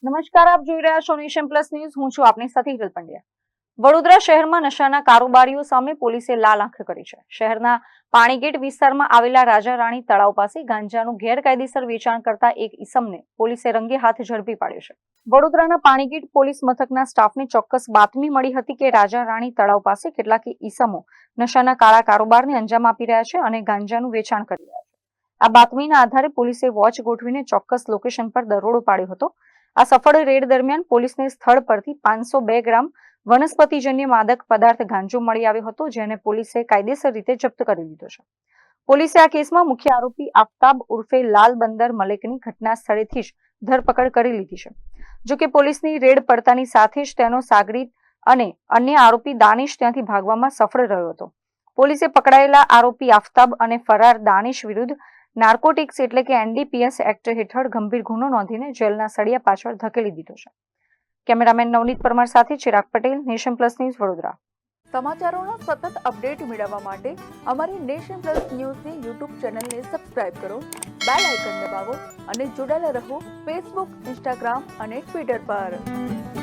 નમસ્કાર, આપ જોઈ રહ્યા છો નેશન પ્લસ ન્યૂઝ. હું છું આપની સાથે હિરલ પંડ્યા. વડોદરા શહેરમાં નશાના કારોબારીઓ સામે પોલીસે લાલ આંખ કરી છે. શહેરના પાણીગેટ વિસ્તારમાં આવેલા રાજા રાણી તળાવ પાસે ગાંજાનું ગેરકાયદેસર વેચાણ કરતા એક ઈસમને પોલીસે રંગે હાથ ઝડપી પાડ્યો છે. વડોદરાના પાણીગેટ પોલીસ મથકના સ્ટાફને ચોક્કસ બાતમી મળી હતી કે રાજા રાણી તળાવ પાસે કેટલાક ઈસમો નશાના કાળા કારોબારને અંજામ આપી રહ્યા છે અને ગાંજાનું વેચાણ કરી રહ્યા છે. આ બાતમીના આધારે પોલીસે વોચ ગોઠવીને ચોક્કસ લોકેશન પર દરોડો પાડ્યો હતો. આ સફળ રેડ દરમિયાન પોલીસને સ્થળ પરથી 502 ગ્રામ વનસ્પતિજન્ય માદક પદાર્થ ગાંજો મળી આવ્યો હતો, જેને પોલીસે કાયદેસર રીતે જપ્ત કરી લીધો છે. પોલીસે આ કેસમાં મુખ્ય આરોપી આફતાબ ઉર્ફે લાલ બંદર મલેકની ઘટના સ્થળેથી જ ધરપકડ કરી લીધી છે. જોકે પોલીસની રેડ પડતાની સાથે જ તેનો સાગરીત અને અન્ય આરોપી દાનિશ ત્યાંથી ભાગવામાં સફળ રહ્યો હતો. પોલીસે પકડાયેલા આરોપી આફતાબ અને ફરાર દાનિશ વિરુદ્ધ નાર્કોટિક્સ એટલે કે NDPS એક્ટ હેઠળ ગંભીર ગુનો નોંધીને જેલના સળિયા પાછળ ધકેલી દીધો છે. કેમેરામેન નવનીત પરમાર સાથે Chirag Patel, nation plus news, Vadodara. સમાચારોનો સતત અપડેટ મેળવવા માટે અમારી નેશન પ્લસ ન્યૂઝની યુટ્યુબ ચેનલને સબસ્ક્રાઇબ કરો, બેલ આઇકન દબાવો અને જોડાયેલા રહો ફેસબુક, ઇન્સ્ટાગ્રામ અને ટ્વિટર પર.